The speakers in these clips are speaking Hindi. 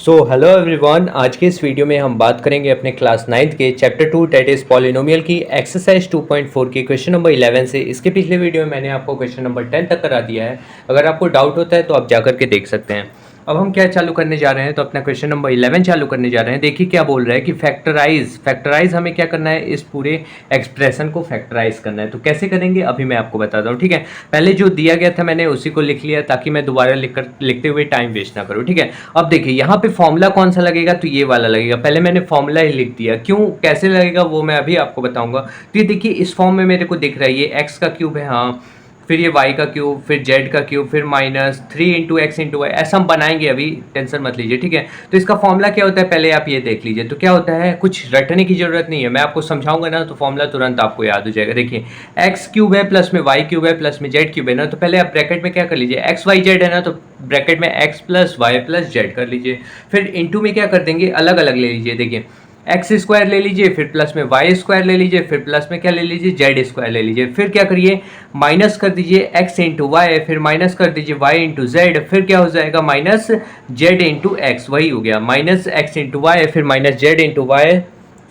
हेलो एवरीवन, आज के इस वीडियो में हम बात करेंगे अपने क्लास 9th के चैप्टर 2 डेट इज़ पॉलिनोमियल की एक्सरसाइज 2.4 के क्वेश्चन नंबर 11 से। इसके पिछले वीडियो में मैंने आपको क्वेश्चन नंबर 10 तक करा दिया है। अगर आपको डाउट होता है तो आप जाकर के देख सकते हैं। अब हम क्या चालू करने जा रहे हैं, तो अपना क्वेश्चन नंबर 11 चालू करने जा रहे हैं। देखिए क्या बोल रहा है कि फैक्टराइज हमें क्या करना है, इस पूरे एक्सप्रेशन को फैक्टराइज करना है। तो कैसे करेंगे अभी मैं आपको बताता हूँ, ठीक है। पहले जो दिया गया था मैंने उसी को लिख लिया ताकि मैं दोबारा लिखते हुए टाइम वेस्ट ना करूँ, ठीक है। अब देखिए यहाँ पे फॉर्मूला कौन सा लगेगा, तो ये वाला लगेगा। पहले मैंने फॉर्मूला ही लिख दिया, क्यों कैसे लगेगा वो मैं अभी आपको बताऊंगा। तो ये देखिए इस फॉर्म में मेरे को दिख रहा है, ये एक्स का क्यूब है, हाँ, फिर ये y का क्यूब, फिर z का क्यूब, फिर -3 इंटू एक्स इंटू वाई, ऐसा हम बनाएंगे, अभी टेंशन मत लीजिए, ठीक है। तो इसका फॉर्मूला क्या होता है पहले आप ये देख लीजिए। तो क्या होता है, कुछ रटने की जरूरत नहीं है, मैं आपको समझाऊंगा ना तो फॉर्मूला तुरंत आपको याद हो जाएगा। देखिए एक्स क्यूब है प्लस में वाई क्यूब है प्लस में जेड क्यूब है ना, तो पहले आप ब्रैकेट में क्या कर लीजिए, एक्स वाई जेड है ना, तो ब्रैकेट में x plus y plus z कर लीजिए। फिर इंटू में क्या कर देंगे, अलग अलग ले लीजिए। देखिए एक्स स्क्वायर ले लीजिए, फिर प्लस में वाई स्क्वायर ले लीजिए, फिर प्लस में क्या ले लीजिए, जेड स्क्वायर ले लीजिए। फिर क्या करिए, माइनस कर दीजिए एक्स इंटू वाई, फिर माइनस कर दीजिए वाई इंटू जेड, फिर क्या हो जाएगा माइनस जेड इंटू एक्स, वही हो गया माइनस एक्स इंटू वाई, फिर माइनस जेड इंटू वाई,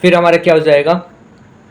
फिर हमारा क्या हो जाएगा,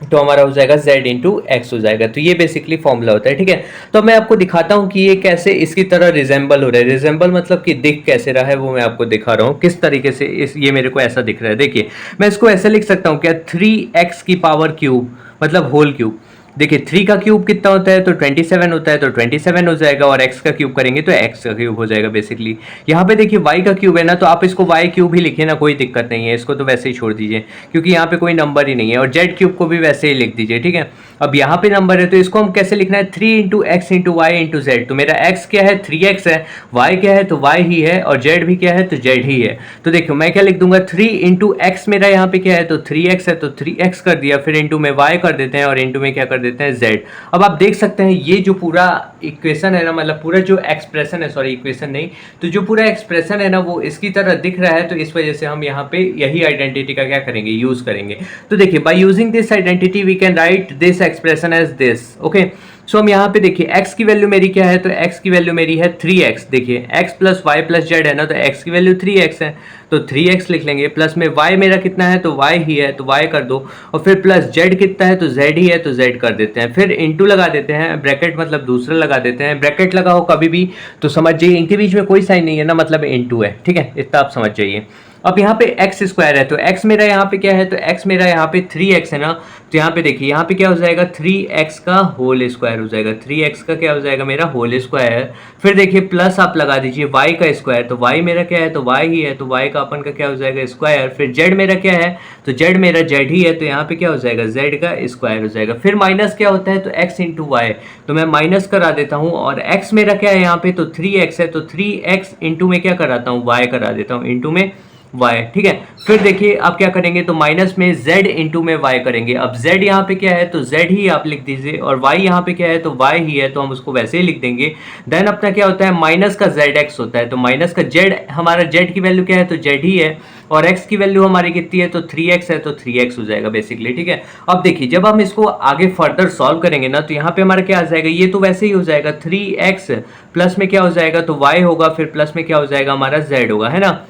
तो हमारा हो जाएगा z इंटू एक्स हो जाएगा। तो ये बेसिकली फॉर्मूला होता है, ठीक है। तो मैं आपको दिखाता हूँ कि ये कैसे इसकी तरह रिजेंबल हो रहा है। रिजेंबल मतलब कि दिख कैसे रहा है वो मैं आपको दिखा रहा हूँ, किस तरीके से ये मेरे को ऐसा दिख रहा है। देखिए मैं इसको ऐसे लिख सकता हूँ क्या, 3x की पावर क्यूब मतलब होल क्यूब। देखिए 3 का क्यूब कितना होता है, तो 27 होता है, तो 27 हो जाएगा, और x का क्यूब करेंगे तो x का क्यूब हो जाएगा बेसिकली। यहाँ पे देखिए y का क्यूब है ना, तो आप इसको y क्यूब ही लिखिए ना, कोई दिक्कत नहीं है, इसको तो वैसे ही छोड़ दीजिए क्योंकि यहाँ पे कोई नंबर ही नहीं है, और z क्यूब को भी वैसे ही लिख दीजिए, ठीक है। अब यहाँ पे नंबर है तो इसको हम कैसे लिखना है, 3 into x into y into z. तो मेरा x क्या है, 3x है, y क्या है तो y ही है, और z भी क्या है तो z ही है। तो देखो मैं क्या लिख दूंगा, 3 इंटू एक्स मेरा यहाँ पे क्या है तो 3x है, तो 3x कर दिया, फिर इंटू में y कर देते हैं, और इंटू में क्या कर देते हैं z। अब आप देख सकते हैं ये जो पूरा इक्वेशन है ना, मतलब पूरा जो एक्सप्रेशन है, सॉरी इक्वेशन नहीं, तो जो पूरा एक्सप्रेशन है ना वो इसकी तरह दिख रहा है। तो इस वजह से हम यहाँ पे यही आइडेंटिटी का क्या करेंगे, यूज करेंगे। तो देखिए by using this identity we can write this expression as this, okay. So हम यहाँ पे देखिए x की वैल्यू मेरी क्या है, तो x की वैल्यू मेरी है 3x। देखिए x plus y plus z है ना, तो x की वैल्यू 3x है, तो 3x लिख लेंगे। प्लस में y मेरा कितना है, तो y ही है, तो y कर दो, और फिर प्लस z कितना है, तो z ही है, तो z कर देते हैं। फिर इंटू लगा देते हैं, ब्रैकेट मतलब दूसरा लगा देते हैं। ब्रैकेट लगा हो कभी भी तो समझ जाइए इनके बीच में कोई साइन नहीं है ना, मतलब इंटू है, ठीक है, इतना आप समझ जाइए। अब यहाँ पे एक्स स्क्वायर है, तो एक्स मेरा यहाँ पे क्या है, तो एक्स मेरा यहाँ पे 3x है ना, तो यहाँ पे देखिए यहाँ पे क्या हो जाएगा, 3x का होल स्क्वायर हो जाएगा, 3x का क्या हो जाएगा मेरा होल स्क्वायर। फिर देखिए प्लस आप लगा दीजिए y का स्क्वायर, तो y मेरा क्या है, तो y ही है, तो y का अपन का क्या हो जाएगा स्क्वायर। फिर z मेरा क्या है, तो z मेरा z ही है, तो यहाँ पे क्या हो जाएगा z का स्क्वायर हो जाएगा। फिर माइनस क्या होता है, तो x इंटू वाई, तो मैं माइनस करा देता हूँ, और x मेरा क्या है यहाँ पे, तो 3x है, तो 3x इंटू में क्या कराता हूँ, y करा देता हूँ, इंटू में y, ठीक है। फिर देखिए आप क्या करेंगे, तो माइनस में z इंटू में y करेंगे। अब z यहाँ पे क्या है, तो z ही आप लिख दीजिए, और y यहाँ पे क्या है, तो y ही है, तो हम उसको वैसे ही लिख देंगे। देन अपना क्या होता है, माइनस का zx होता है, तो माइनस का z, हमारा z की वैल्यू क्या है, तो z ही है, और x की वैल्यू हमारी कितनी है, तो 3x है, तो 3x हो जाएगा बेसिकली, ठीक है। अब देखिए जब हम इसको आगे फर्दर सॉल्व करेंगे ना, तो यहाँ पे हमारा क्या आ जाएगा, ये तो वैसे ही हो जाएगा, 3x प्लस में क्या हो जाएगा, तो y होगा, फिर प्लस में क्या हो जाएगा हमारा z होगा, है ना।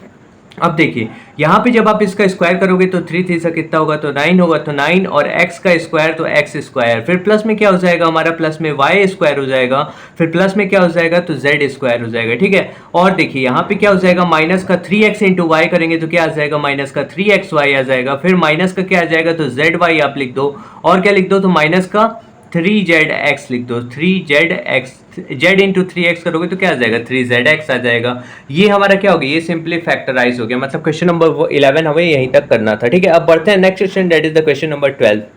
अब देखिए यहाँ पे जब आप इसका स्क्वायर करोगे तो 3 3 से कितना होगा, तो 9 होगा, तो 9 और x का स्क्वायर तो x स्क्वायर, फिर प्लस में क्या हो जाएगा हमारा, प्लस में y स्क्वायर हो जाएगा, फिर प्लस में क्या हो जाएगा, तो z स्क्वायर हो जाएगा, ठीक है। और देखिए यहाँ पे क्या हो जाएगा, माइनस का 3x इंटू वाई करेंगे तो क्या आ जाएगा, माइनस का 3xy आ जाएगा। फिर माइनस का क्या आ जाएगा, तो zy आप लिख दो, और क्या लिख दो, तो माइनस का 3zx लिख दो, 3zx, z इंटू 3x करोगे तो क्या आ जाएगा, 3zx आ जाएगा। ये हमारा क्या हो गया, ये सिंपली फैक्टराइज हो गया, मतलब क्वेश्चन नंबर 11 हमें यहीं तक करना था, ठीक है। अब बढ़ते हैं next question, that is the question number 12।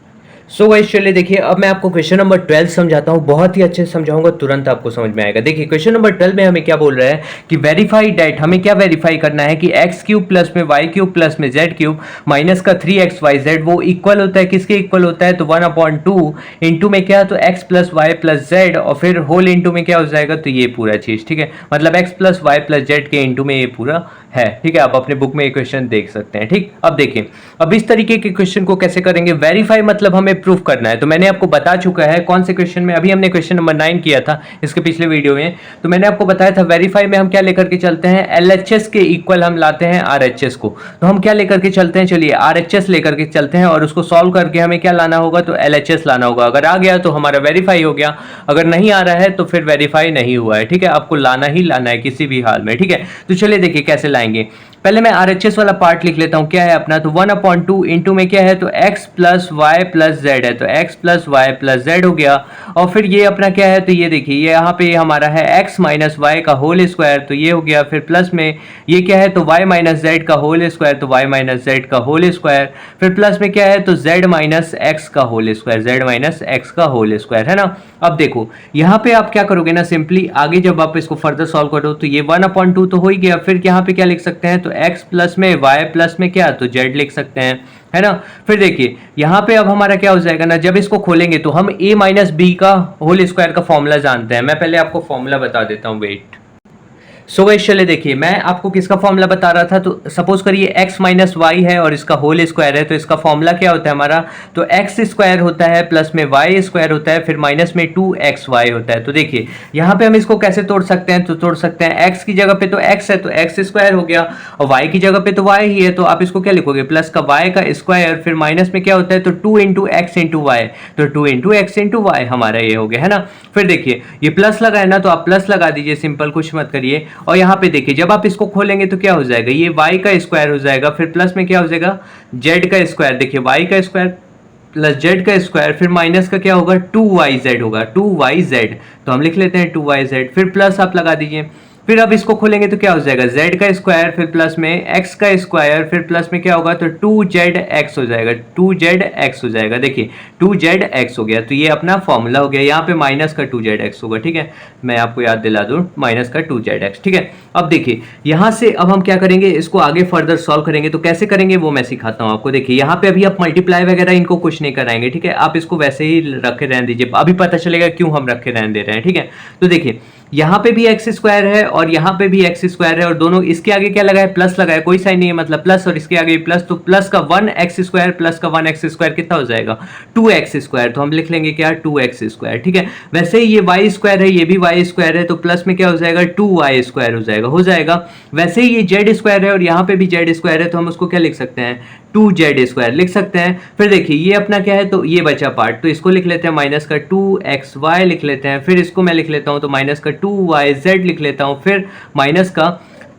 So guys चलिए देखिए अब मैं आपको क्वेश्चन नंबर 12 समझाता हूँ, बहुत ही अच्छे से समझाऊंगा, तुरंत आपको समझ में आएगा। देखिए क्वेश्चन नंबर 12 में हमें क्या बोल रहा है कि वेरीफाई डैट, हमें क्या वेरीफाई करना है कि एक्स क्यूब प्लस में वाई क्यूब प्लस में जेड क्यूब माइनस का 3xyz वो इक्वल होता है, किसके इक्वल होता है, तो 1/2 इंटू में क्या, तो x plus y plus z, और फिर होल इंटू में क्या हो जाएगा, तो ये पूरा चीज़, ठीक है, मतलब x plus y plus z के इंटू में ये पूरा है। ठीक है, आप अपने बुक में ये क्वेश्चन देख सकते हैं। ठीक, अब देखिए, अब इस तरीके के क्वेश्चन को कैसे करेंगे, वेरीफाई मतलब हमें प्रूफ करना है। तो मैंने आपको बता चुका है कौन से क्वेश्चन में, अभी हमने क्वेश्चन नंबर 9 किया था इसके पिछले वीडियो में, तो मैंने आपको बताया था वेरीफाई में हम क्या लेकर के चलते हैं, एलएचएस के इक्वल हम लाते हैं आरएचएस को। तो हम क्या लेकर के चलते हैं, चलिए आरएचएस लेकर के चलते हैं और उसको सॉल्व करके हमें क्या लाना होगा, तो एलएचएस लाना होगा। अगर आ गया तो हमारा वेरीफाई हो गया, अगर नहीं आ रहा है तो फिर वेरीफाई नहीं हुआ है। ठीक है, आपको लाना ही लाना है किसी भी हाल में। ठीक है, तो चलिए देखिए कैसे लाएंगे। पहले मैं आरएचएस वाला पार्ट लिख लेता हूं, क्या है अपना, तो 1/2 इंटू में क्या है, तो x plus y plus z है, तो x plus y plus z हो गया। और फिर ये अपना क्या है, तो ये देखिए ये यहाँ पे हमारा है x माइनस वाई का होल स्क्वायर, तो ये हो गया। फिर प्लस में ये क्या है, तो y माइनस जेड का होल स्क्वायर, तो y माइनस जेड का होल स्क्वायर। फिर प्लस में क्या है, तो z माइनस एक्स का whole square, z minus x का होल स्क्वायर, है ना। अब देखो यहाँ पे आप क्या करोगे ना, सिंपली आगे जब आप इसको फर्दर सॉल्व करो तो ये 1/2 तो हो ही गया। फिर यहाँ पे क्या लिख सकते हैं, तो x प्लस में y प्लस में क्या, तो z लिख सकते हैं, है ना। फिर देखिए यहाँ पे अब हमारा क्या हो जाएगा ना, जब इसको खोलेंगे तो हम a माइनस बी का होल स्क्वायर का फॉर्मूला जानते हैं। मैं पहले आपको फॉर्मूला बता देता हूँ, वेट। सो गाइस चले देखिए, मैं आपको किसका फॉर्मूला बता रहा था, तो सपोज करिए x माइनस वाई है और इसका होल स्क्वायर है, तो इसका फॉर्मूला क्या होता है हमारा, तो x स्क्वायर होता है प्लस में y स्क्वायर होता है, फिर माइनस में 2xy होता है। तो देखिए यहाँ पे हम इसको कैसे तोड़ सकते हैं, तो तोड़ सकते हैं x की जगह पे तो x है तो x स्क्वायर हो गया, और y की जगह पे तो y ही है, तो आप इसको क्या लिखोगे, प्लस का y का स्क्वायर, फिर माइनस में क्या होता है, तो 2 इंटू एक्स इंटू वाई, तो 2 इंटू एक्स इंटू वाई हमारा ये हो गया, है ना। फिर देखिए ये प्लस लगा है ना, तो आप प्लस लगा दीजिए, सिंपल, कुछ मत करिए। और यहाँ पे देखिए जब आप इसको खोलेंगे तो क्या हो जाएगा, ये y का स्क्वायर हो जाएगा, फिर प्लस में क्या हो जाएगा, z का स्क्वायर, देखिए y का स्क्वायर प्लस z का स्क्वायर, फिर माइनस का क्या होगा, 2yz होगा, 2yz, तो हम लिख लेते हैं 2yz, फिर प्लस आप लगा दीजिए। फिर अब इसको खोलेंगे तो क्या हो जाएगा, z का स्क्वायर, फिर प्लस में x का स्क्वायर, फिर प्लस में क्या होगा, तो 2zx हो जाएगा, 2zx हो जाएगा। देखिए 2zx हो गया, तो ये अपना फॉर्मूला हो गया। यहाँ पे माइनस का 2zx होगा, ठीक है, मैं आपको याद दिला दूं, माइनस का 2zx, ठीक है। अब देखिए यहाँ से अब हम क्या करेंगे, इसको आगे फर्दर सॉल्व करेंगे, तो कैसे करेंगे वो मैं सिखाता हूँ आपको। देखिए यहाँ पे अभी आप मल्टीप्लाई वगैरह इनको कुछ नहीं कराएंगे, ठीक है, आप इसको वैसे ही रखे रहने दीजिए, अभी पता चलेगा क्यों हम रखे रहने दे रहे हैं, ठीक है। तो देखिए यहाँ पे भी एक्स स्क्वायर है और यहाँ पे भी एक्स स्क्वायर है, और दोनों इसके आगे क्या लगा है, प्लस लगा है, कोई साइन नहीं है, मतलब प्लस, और इसके आगे प्लस, तो प्लस का 1x स्क्वायर प्लस का 1x स्क्वायर कितना हो जाएगा, 2x स्क्वायर, तो हम लिख लेंगे क्या, 2x स्क्वायर, ठीक है। वैसे ही ये y स्क्वायर है, ये भी y स्क्वायर है, तो प्लस में क्या हो जाएगा, 2y स्क्वायर हो जाएगा। वैसे ही ये z स्क्वायर है और यहाँ पे भी z स्क्वायर है, तो हम उसको क्या लिख सकते हैं, 2z स्क्वायर लिख सकते हैं। फिर देखिए ये अपना क्या है, तो ये बचा पार्ट, तो इसको लिख लेते हैं माइनस का 2xy लिख लेते हैं, फिर इसको मैं लिख लेता हूँ तो माइनस का 2yz लिख लेता हूँ, फिर माइनस का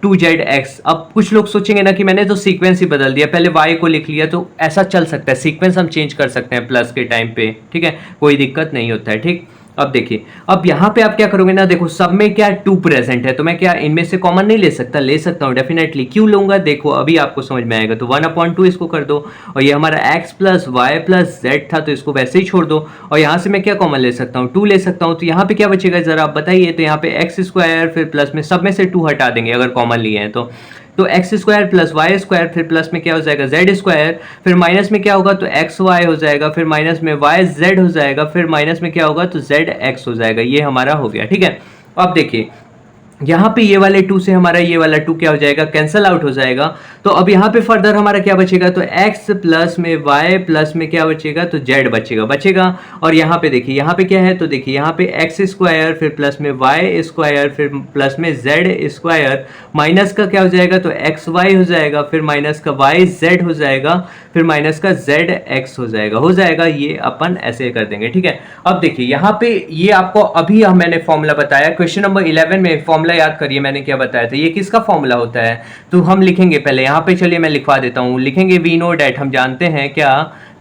2zx। अब कुछ लोग सोचेंगे ना कि मैंने तो सीक्वेंस ही बदल दिया, पहले y को लिख लिया, तो ऐसा चल सकता है, सीक्वेंस हम चेंज कर सकते हैं प्लस के टाइम पे, ठीक है, कोई दिक्कत नहीं होता है, ठीक। अब देखिए अब यहाँ पे आप क्या करोगे ना, देखो सब में क्या 2 प्रेजेंट है, तो मैं क्या इनमें से कॉमन नहीं ले सकता, ले सकता हूँ डेफिनेटली, क्यों लूंगा, देखो अभी आपको समझ में आएगा। तो 1/2 इसको कर दो, और ये हमारा x plus y plus z था, तो इसको वैसे ही छोड़ दो, और यहाँ से मैं क्या कॉमन ले सकता हूँ, 2 ले सकता हूँ, तो यहाँ पे क्या बचेगा जरा आप बताइए। तो यहाँ पे एक्स स्क्वायर, फिर प्लस में सब में से 2 हटा देंगे अगर कॉमन लिए हैं तो x square plus y square, फिर प्लस में क्या हो जाएगा, जेड स्क्वायर, फिर माइनस में क्या होगा, तो एक्स वाई हो जाएगा, फिर माइनस में वाई जेड हो जाएगा, फिर माइनस में क्या होगा, तो जेड एक्स हो जाएगा। ये हमारा हो गया, ठीक है। अब देखिए यहाँ पे ये वाले 2 से हमारा ये वाला 2 क्या हो जाएगा, कैंसल आउट हो जाएगा। तो अब यहाँ पे फर्दर हमारा क्या बचेगा, तो x प्लस में y प्लस में क्या बचेगा, तो z बचेगा। और यहाँ पे देखिए यहाँ पे क्या है, तो देखिए यहाँ पे x स्क्वायर, फिर प्लस में y स्क्वायर, फिर प्लस में z स्क्वायर, माइनस का क्या हो जाएगा, तो एक्स वाई हो जाएगा, फिर माइनस का वाई जेड हो जाएगा, फिर माइनस का जेड एक्स हो जाएगा। ये अपन ऐसे कर देंगे, ठीक है। अब देखिए यहाँ पे ये आपको अभी मैंने फॉर्मूला बताया, क्वेश्चन नंबर 11 में फॉर्मूला याद करिए मैंने क्या बताया था, ये किसका फॉर्मूला होता है, तो हम लिखेंगे पहले यहाँ पे, चलिए मैं लिखवा देता हूँ, लिखेंगे वी नो डैट, हम जानते हैं क्या,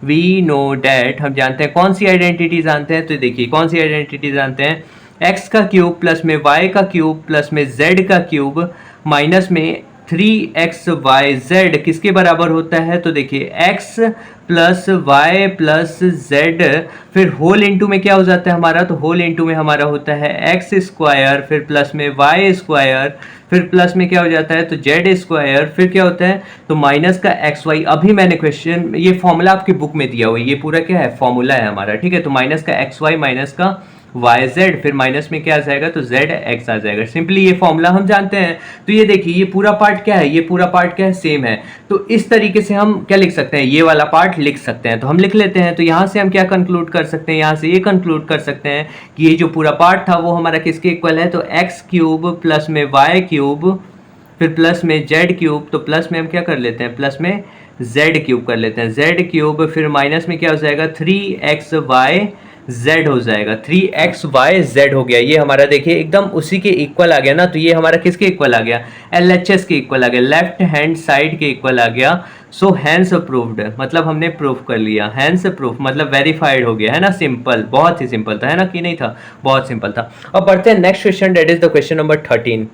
वी नो डैट, हम जानते हैं कौन सी आइडेंटिटी जानते हैं, तो देखिए कौन सी आइडेंटिटी जानते हैं, एक्स का क्यूब प्लस में वाई का क्यूब प्लस में जेड का क्यूब माइनस में 3xyz किसके बराबर होता है, तो देखिए x plus y plus z, फिर होल इंटू में क्या हो जाता है हमारा, तो होल इंटू में हमारा होता है एक्स स्क्वायर, फिर प्लस में वाई स्क्वायर, फिर प्लस में क्या हो जाता है, तो जेड स्क्वायर, फिर क्या होता है, तो माइनस का एक्स वाई। अभी मैंने क्वेश्चन, ये फॉर्मूला आपकी बुक में दिया हुआ है, ये पूरा क्या है, फॉर्मूला है हमारा, ठीक है। तो माइनस का एक्स वाई माइनस का वाई जेड, फिर माइनस में क्या आ जाएगा, तो जेड एक्स आ जाएगा। सिंपली ये फॉर्मूला हम जानते हैं। तो ये देखिए ये पूरा पार्ट क्या है, ये पूरा पार्ट क्या है, सेम है। तो इस तरीके से हम क्या लिख सकते हैं, ये वाला पार्ट लिख सकते हैं। तो हम लिख लेते हैं। तो यहाँ से हम क्या कंक्लूड कर सकते हैं, यहाँ से ये कंक्लूड कर सकते हैं कि ये जो पूरा पार्ट था वो हमारा किसके इक्वल है, तो एक्स क्यूब प्लस में वाई क्यूब फिर प्लस में जेड क्यूब, तो प्लस में हम क्या कर लेते हैं, प्लस में जेड क्यूब कर लेते हैं, जेड क्यूब फिर माइनस में क्या हो जाएगा, 3xy z हो जाएगा, 3xy z हो गया। ये हमारा देखिए एकदम उसी के इक्वल आ गया ना। तो ये हमारा किसके इक्वल आ गया, LHS के इक्वल आ गया, लेफ्ट हैंड साइड के इक्वल आ गया। सो हैंस प्रूव्ड, मतलब हमने प्रूफ कर लिया। हैंस प्रूफ मतलब वेरीफाइड हो गया, है ना। सिंपल, बहुत ही सिंपल था, है ना, कि नहीं था, बहुत सिंपल था। अब बढ़ते हैं next question, that is the question number 13।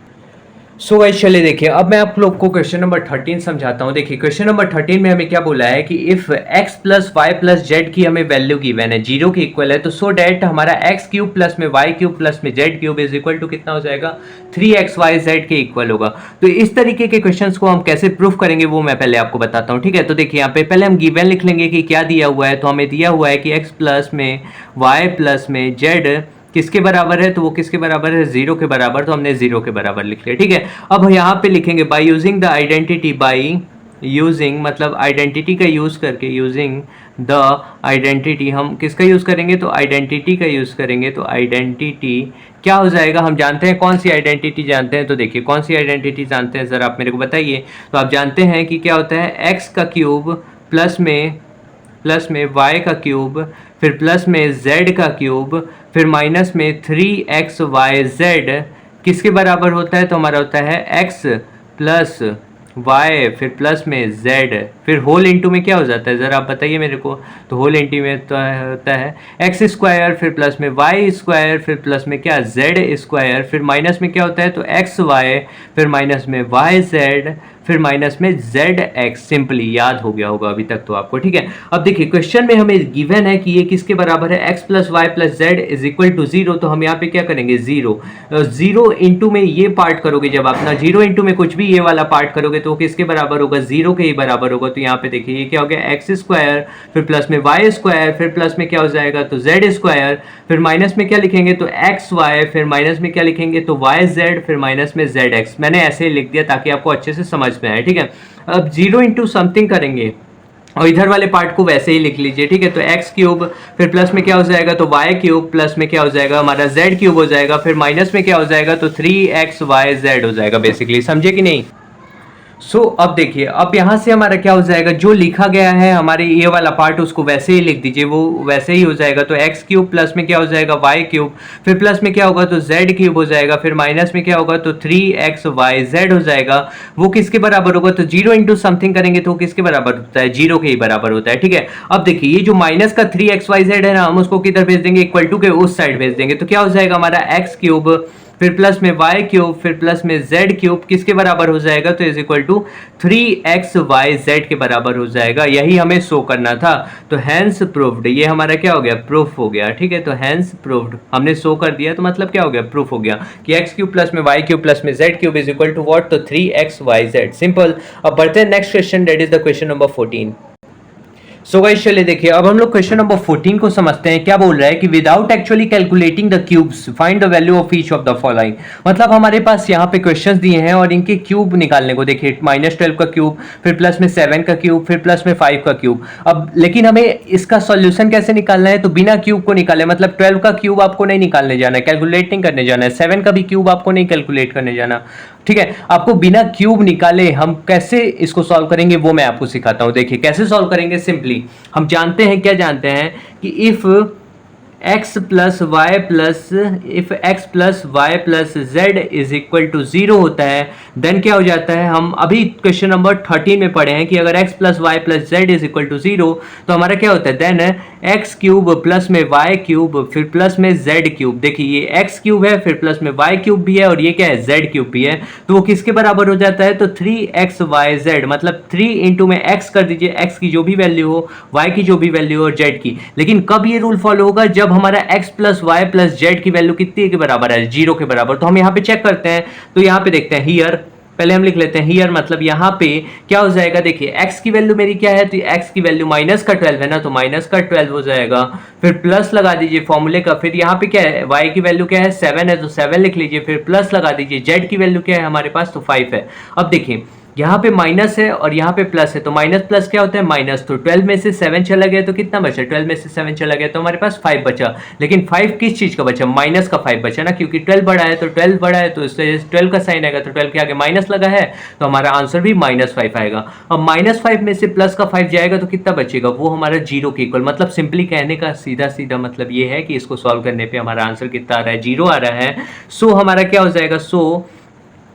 So guys चलिए देखिए, अब मैं आप लोग को क्वेश्चन नंबर 13 समझाता हूँ। देखिए क्वेश्चन नंबर 13 में हमें क्या बोला है कि if x plus y plus z की हमें वैल्यू गिवन है, 0 के इक्वल है, तो सो डैट हमारा एक्स क्यूब प्लस में वाई क्यूब प्लस में z cube is equal to कितना हो जाएगा, 3xyz के इक्वल होगा। तो इस तरीके के क्वेश्चंस को हम कैसे प्रूफ करेंगे वो मैं पहले आपको बताता हूँ, ठीक है। तो देखिए यहाँ पे पहले हम गिवन लिख लेंगे कि क्या दिया हुआ है। तो हमें दिया हुआ है कि x प्लस में वाई प्लस में जेड किसके बराबर है, तो वो किसके बराबर है, 0 के बराबर। तो हमने 0 के बराबर लिख लिया, ठीक है। अब यहाँ पे लिखेंगे by using the identity, by using मतलब आइडेंटिटी का यूज करके, यूजिंग द आइडेंटिटी, हम किसका यूज करेंगे, तो आइडेंटिटी का यूज करेंगे। तो आइडेंटिटी क्या हो जाएगा, हम जानते हैं कौन सी आइडेंटिटी जानते हैं। तो देखिए कौन सी आइडेंटिटी जानते हैं जरा आप मेरे को बताइए। तो आप जानते हैं कि क्या होता है, एक्स का क्यूब प्लस में y का क्यूब फिर प्लस में z का क्यूब फिर माइनस में 3xyz किसके बराबर होता है, तो हमारा होता है x प्लस y फिर प्लस में z फिर होल इंटू में क्या हो जाता है, ज़रा आप बताइए मेरे को। तो होल इंटू में तो होता है एक्स स्क्वायर फिर प्लस में वाई स्क्वायर फिर प्लस में क्या जेड स्क्वायर फिर माइनस में क्या होता है, तो एक्स वाई फिर माइनस में वाई जेड फिर माइनस में जेड एक्स। सिंपली याद हो गया होगा अभी तक तो आपको, ठीक है। अब देखिए क्वेश्चन में हमें गिवन है कि ये किसके बराबर है, x plus y plus z is equal to 0। तो हम यहाँ पे क्या करेंगे, 0 इंटू में ये पार्ट करोगे, जब अपना 0 इंटू में कुछ भी ये वाला पार्ट करोगे तो किसके बराबर होगा, 0 के ही बराबर होगा। तो यहाँ पे देखिए ये क्या हो गया, एक्स स्क्वायर फिर प्लस में वाई स्क्वायर फिर प्लस में क्या हो जाएगा, तो जेड स्क्वायर फिर माइनस में क्या लिखेंगे, तो एक्स वाई फिर माइनस में क्या लिखेंगे, तो वाई जेड फिर माइनस में जेड एक्स। मैंने ऐसे ही लिख दिया ताकि आपको अच्छे से समझ में आए, ठीक है। अब 0 इंटू समथिंग करेंगे और इधर वाले पार्ट को वैसे ही लिख लीजिए, ठीक है। तो एक्स क्यूब फिर प्लस में क्या हो जाएगा, तो वाई क्यूब प्लस में क्या हो जाएगा, हमारा जेड क्यूब हो जाएगा फिर माइनस में क्या हो जाएगा, तो 3xyz हो जाएगा। बेसिकली समझे कि नहीं। सो अब देखिए, अब यहाँ से हमारा क्या हो जाएगा, जो लिखा गया है हमारे ये वाला पार्ट उसको वैसे ही लिख दीजिए, वो वैसे ही हो जाएगा। तो एक्स क्यूब प्लस में क्या हो जाएगा, वाई क्यूब फिर प्लस में क्या होगा, तो जेड क्यूब हो जाएगा फिर माइनस में क्या होगा, तो 3xyz हो जाएगा। वो किसके बराबर होगा, तो 0 इंटू समथिंग करेंगे तो किसके बराबर होता है, 0 के ही बराबर होता है, ठीक है। अब देखिए ये जो माइनस का 3xyz है ना, हम उसको किधर भेज देंगे, इक्वल टू के उस साइड भेज देंगे। तो क्या हो जाएगा हमारा एक्स क्यूब फिर प्लस में वाई क्यूब फिर प्लस में जेड क्यूब किसके बराबर हो जाएगा, तो इज इक्वल टू 3xyz के बराबर हो जाएगा। यही हमें शो करना था। तो हैंस प्रूव्ड, ये हमारा क्या हो गया, प्रूफ हो गया, ठीक है। तो हैंस प्रूव्ड हमने शो कर दिया, तो मतलब क्या हो गया, प्रूफ हो गया कि एक्स क्यूब प्लस में वाई क्यूब प्लस में z cube is equal to what, तो 3xyz। सिंपल। अब बढ़ते हैं next question, that is the question number 14। So guys चलिए देखिए, अब हम लोग क्वेश्चन नंबर 14 को समझते हैं। क्या बोल रहा है कि without actually calculating the cubes find the value of each of the following. मतलब हमारे पास यहाँ पे क्वेश्चंस दिए हैं और इनके क्यूब निकालने को। देखिए -12 का क्यूब फिर प्लस में 7 का क्यूब फिर प्लस में 5 का क्यूब। अब लेकिन हमें इसका सॉल्यूशन कैसे निकालना है, तो बिना क्यूब को निकाले, मतलब 12 का क्यूब आपको नहीं निकालने जाना है, कैलकुलेट नहीं करने जाना है। 7 का भी क्यूब आपको नहीं कैलकुलेट करने जाना, ठीक है। आपको बिना क्यूब निकाले हम कैसे इसको सॉल्व करेंगे वो मैं आपको सिखाता हूं। देखिए कैसे सॉल्व करेंगे। सिंपली हम जानते हैं, क्या जानते हैं कि if x plus y plus z is equal to 0 होता है, देन क्या हो जाता है, हम अभी क्वेश्चन नंबर 13 में पढ़े हैं कि अगर x plus y plus z is equal to 0 तो हमारा क्या होता है, देन एक्स क्यूब प्लस में वाई क्यूब फिर प्लस में जेड क्यूब। देखिए ये एक्स क्यूब है फिर प्लस में वाई क्यूब भी है और ये क्या है, जेड क्यूब भी है। तो वो किसके बराबर हो जाता है, तो 3xyz, मतलब 3 इंटू में x कर दीजिए, x की जो भी वैल्यू हो, y की जो भी वैल्यू हो और z की। लेकिन कब ये रूल फॉलो होगा, जब हमारा x plus y plus z की वैल्यू कितनी के बराबर है, 0 के बराबर। तो हम यहाँ पे चेक करते हैं। तो यहाँ पे देखते हैं हियर पहले हम लिख लेते हैं हियर, मतलब यहाँ पे क्या हो जाएगा, देखिए x की वैल्यू मेरी क्या है, तो x की वैल्यू माइनस का 12 है ना, तो माइनस का 12 हो जाएगा, फिर प्लस लगा दीजिए फॉर्मूले का, फिर यहाँ पे क्या है y की वैल्यू क्या है 7 है, तो 7 लिख लीजिए, फिर प्लस लगा दीजिए, z की वैल्यू क्या है हमारे पास, तो 5 है। अब देखिए यहाँ पे माइनस है और यहाँ पे प्लस है, तो माइनस प्लस क्या होता है माइनस, तो 12 में से 7 चला गया तो कितना बचा, 12 में से 7 चला गया तो हमारे पास 5 बचा, लेकिन 5 किस चीज का बचा, माइनस का 5 बचा ना, क्योंकि 12 बड़ा है, तो 12 बड़ा है तो इससे 12 का साइन आएगा, तो 12 के आगे माइनस लगा है तो हमारा आंसर भी -5 आएगा। अब -5 में से प्लस का 5 जाएगा तो कितना बचेगा, वो हमारा 0 के इक्वल, मतलब सिंपली कहने का सीधा सीधा मतलब ये है कि इसको सॉल्व करने पे हमारा आंसर कितना आ रहा है, 0 आ रहा है। सो हमारा क्या हो जाएगा, सो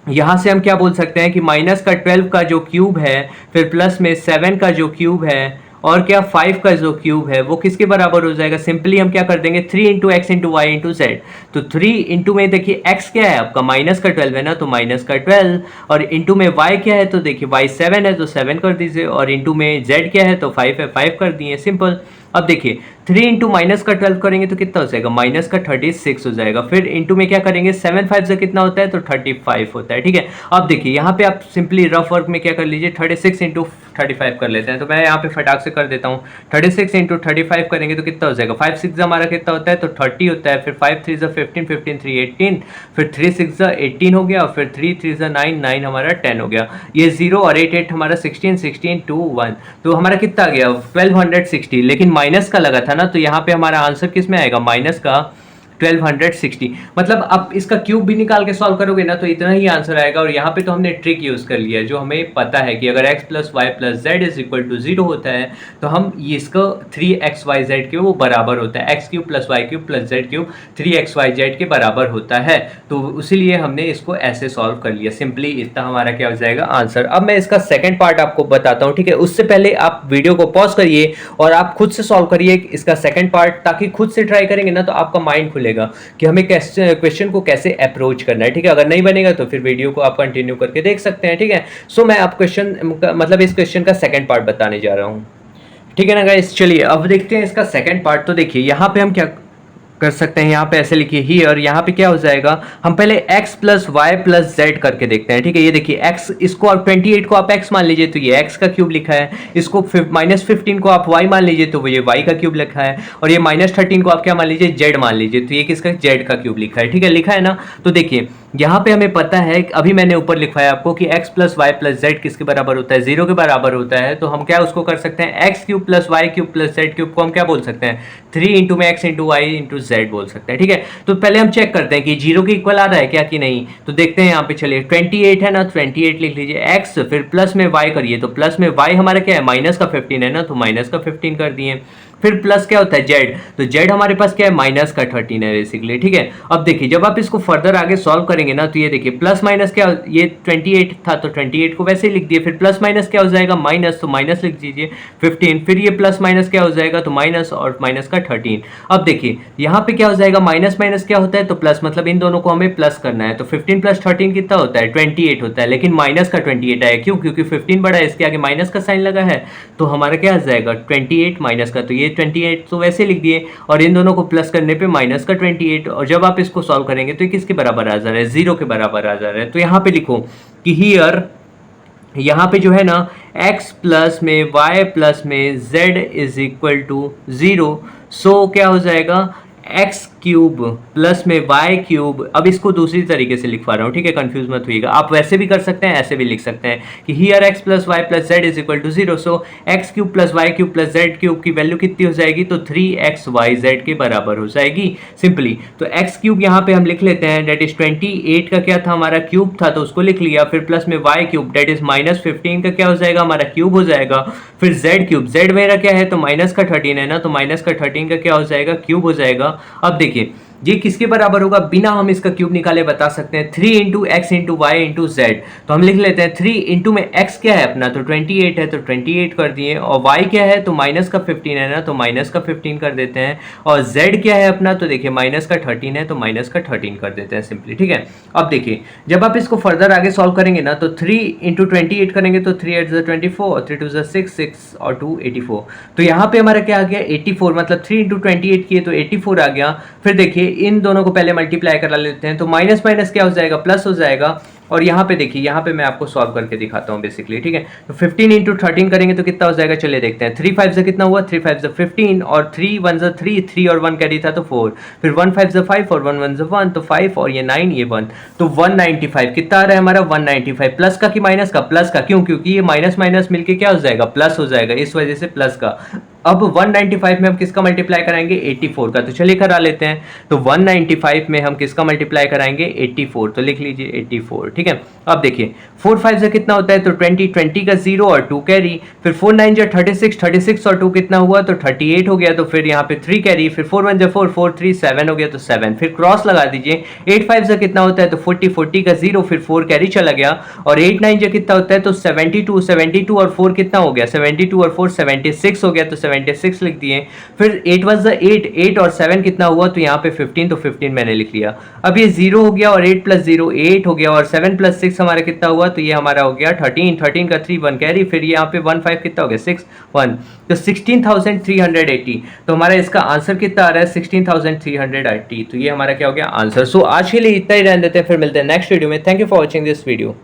यहाँ से हम क्या बोल सकते हैं कि माइनस का 12 का जो क्यूब है, फिर प्लस में 7 का जो क्यूब है, और क्या 5 का जो क्यूब है वो किसके बराबर हो जाएगा, सिंपली हम क्या कर देंगे 3 into x into y into z. तो 3 इंटू में देखिए x क्या है आपका माइनस का 12 है ना, तो माइनस का 12, और इंटू में y क्या है, तो देखिए y 7 है तो 7 कर दीजिए, और इंटू में z क्या है तो 5 है, 5 कर दिए, सिंपल। अब देखिए 3 इंटू माइनस का 12 करेंगे तो कितना हो जाएगा, माइनस का 36 हो जाएगा, फिर इंटू में क्या करेंगे 7 5 से कितना होता है, तो 35 होता है, ठीक है। अब देखिए यहाँ पे आप सिंपली रफ वर्क में क्या कर लीजिए 36 इंटू 35 कर लेते हैं, तो मैं यहाँ पे फटाक से कर देता हूँ, 36 इंटू 35 करेंगे तो कितना हो जाएगा, 5 6 हमारा कितना होता है, तो 30 होता है, फिर 5 3 15 15 3 18, फिर 3 6 18 हो गया, और फिर 3 3 9 9 हमारा 10 हो गया, ये 0 और 8 8 हमारा 16 16 2 1, तो हमारा कितना आ गया 1260, लेकिन माइनस का लगा था ना, तो यहाँ पे हमारा आंसर किस में आएगा, माइनस का 1260। मतलब आप इसका क्यूब भी निकाल के सॉल्व करोगे ना तो इतना ही आंसर आएगा। और यहाँ पे तो हमने ट्रिक यूज कर लिया है, जो हमें पता है कि अगर x plus y plus z is equal to 0 होता है तो हम ये इसका 3xyz के वो बराबर होता है, x cube plus y cube plus z cube 3xyz के बराबर होता है, तो इसीलिए हमने इसको ऐसे सॉल्व कर लिया। सिंपली इतना हमारा क्या हो जाएगा आंसर। अब मैं इसका सेकंड पार्ट आपको बताता हूँ, ठीक है। उससे पहले आप वीडियो को पॉज करिए और आप खुद से सॉल्व करिए इसका सेकंड पार्ट, ताकि खुद से ट्राई करेंगे ना तो आपका माइंड खुलेगा कि हमें क्वेश्चन को कैसे अप्रोच करना है, ठीक है। अगर नहीं बनेगा तो फिर वीडियो को आप कंटिन्यू करके देख सकते हैं, ठीक है। सो मैं आप क्वेश्चन मतलब इस क्वेश्चन का सेकंड पार्ट बताने जा रहा हूँ, ठीक है ना गाइस। चलिए अब देखते हैं इसका सेकंड पार्ट। तो देखिए यहाँ पे हम क्या कर सकते हैं, यहाँ पे ऐसे लिखिए ही, और यहाँ पे क्या हो जाएगा, हम पहले x plus y plus z करके देखते हैं, ठीक है। ये देखिए x, इसको आप 28 को आप x मान लीजिए तो ये x का क्यूब लिखा है, इसको -15 को आप y मान लीजिए तो ये y का क्यूब लिखा है, और ये -13 को आप क्या मान लीजिए z मान लीजिए तो ये किसका z का क्यूब लिखा है, ठीक है। लिखा है ना। तो देखिए यहाँ पे हमें पता है, अभी मैंने ऊपर लिखवाया आपको कि x plus y plus z किसके बराबर होता है, 0 के बराबर होता है। तो हम क्या उसको कर सकते हैं, x cube plus y cube plus z cube को हम क्या बोल सकते हैं, 3 इंटू में x into y into z बोल सकते हैं, ठीक है। तो पहले हम चेक करते हैं कि 0 के इक्वल आ रहा है क्या कि नहीं। तो देखते हैं यहाँ पे, चलिए 28 है ना, 28 लिख लीजिए x, फिर प्लस में y करिए, तो प्लस में y हमारा क्या है माइनस का 15 है ना, तो माइनस का 15 कर दिए। फिर प्लस क्या होता है z, तो z हमारे पास क्या है माइनस का 13 है बेसिकली, ठीक है। अब देखिए जब आप इसको फर्दर आगे सॉल्व करेंगे ना तो ये देखिए प्लस माइनस क्या, ये 28 था तो 28 को वैसे ही लिख दिए, फिर प्लस माइनस क्या हो जाएगा माइनस, तो माइनस लिख दीजिए 15, फिर ये प्लस माइनस क्या हो जाएगा तो माइनस, और माइनस का 13। अब देखिए यहाँ पे क्या हो जाएगा, माइनस माइनस क्या होता है तो प्लस, मतलब इन दोनों को हमें प्लस करना है, तो 15 प्लस 13 कितना होता है 28 होता है, लेकिन माइनस का 28 आया, क्यों, क्योंकि 15 बड़ा है, इसके आगे माइनस का साइन लगा है, तो हमारा क्या आ जाएगा 28 माइनस का, तो ये 28 तो वैसे लिख दिए, और इन दोनों को प्लस करने पे माइनस का 28, और जब आप इसको सॉल्व करेंगे तो ये किसके बराबर आ जा रहा है, 0 के बराबर आ जा रहा है। तो यहाँ पे लिखो कि हियर, यहाँ पे जो है ना x प्लस में y प्लस में z इज इक्वल टू 0, सो क्या हो जाएगा x क्यूब प्लस में y क्यूब। अब इसको दूसरी तरीके से लिखवा रहा हूँ, ठीक है, कंफ्यूज मत होइएगा। आप वैसे भी कर सकते हैं, ऐसे भी लिख सकते हैं कि here x plus y plus z is equal to 0, so x cube plus y cube plus z cube की वैल्यू कितनी हो जाएगी, तो 3xyz के बराबर हो जाएगी सिंपली। तो x क्यूब यहाँ पे हम लिख लेते हैं, डेट इज 28 का क्या था हमारा क्यूब था तो उसको लिख लिया, फिर प्लस में y क्यूब डेट इज -15 का क्या हो जाएगा हमारा क्यूब हो जाएगा, फिर z क्यूब, z मेरा क्या है तो माइनस का 13 है ना, तो माइनस का 13 का क्या हो जाएगा क्यूब हो जाएगा। अब देखिए ये किसके बराबर होगा, बिना हम इसका क्यूब निकाले बता सकते हैं, 3 into x into y into z. तो हम लिख लेते हैं 3 इंटू में x क्या है अपना तो 28 है, तो 28 कर दिए, और y क्या है तो माइनस का 15 है ना, तो माइनस का 15 कर देते हैं, और z क्या है अपना तो देखिए माइनस का 13 है, तो माइनस का 13 कर देते हैं सिंपली, ठीक है। अब देखिए जब आप इसको फर्दर आगे सॉल्व करेंगे ना तो 3 इंटू 28 करेंगे तो 3 8 24, 3 2 6 6 और 2 84, तो यहाँ पे हमारा क्या आ गया 84, मतलब 3 इंटू 28 किए तो 84 आ गया। फिर देखिए इन दोनों को पहले मल्टीप्लाई करा लेते हैं, तो माइनस माइनस क्या हो जाएगा प्लस हो जाएगा, और यहाँ पे देखिए, यहाँ पे मैं आपको सॉल्व करके दिखाता हूँ बेसिकली, ठीक है। तो 15 इंटू 13 करेंगे तो कितना हो जाएगा, चलिए देखते हैं। 3 5 से कितना हुआ, 3 5 से 15 और 3 1 से 3, 3 और 1 कैरी था तो 4, फिर 1 5 से 5 और 1 1 से 1 तो 5 और ये 9 ये 1, तो 195 कितना आ रहा है हमारा, 195 प्लस का कि माइनस का, प्लस का, क्यों, क्योंकि ये माइनस माइनस मिलके क्या हो जाएगा, प्लस हो जाएगा, इस वजह से प्लस का। अब 195 में हम किसका मल्टीप्लाई कराएंगे, 84 का, तो चलिए करा लेते हैं। तो 195 में हम किसका मल्टीप्लाई कराएंगे, 84, तो लिख लीजिए 84, ठीक है। अब देखिए 4 5 से कितना होता है, तो 20, 20 का 0 और 2 कैरी, फिर 4 9 जा 36, 36 और 2 कितना हुआ, तो 38 हो गया, तो फिर यहाँ पे 3 कैरी, फिर 4 1 जा 4, 4 3 7 हो गया, तो 7, फिर क्रॉस लगा दीजिए। 8 5 से कितना होता है, तो 40, 40 का 0, फिर 4 कैरी चला गया, और 8 9 जा कितना होता है, तो 72, 72 और 4 कितना हो गया, 72 और 4 76 हो गया, तो 76 लिख दिए। फिर 8 1 8, 8 और 7 कितना हुआ, तो यहाँ पे 15, तो 15 मैंने लिख लिया। अब ये 0 हो गया और 8 प्लस 0 8 हो गया, और 7 प्लस 6 हमारा कितना हुआ, तो ये हमारा हो गया 13, 13 का 3 1 कैरी, फिर यहाँ पे 1 5 कितना हो गया, 6 1, तो 16,380। तो हमारा इसका आंसर कितना आ रहा है, 16,380। तो ये हमारा क्या हो गया आंसर। सो आज के लिए इतना ही रहने देते हैं, फिर मिलते हैं नेक्स्ट वीडियो में। Thank you for watching this video.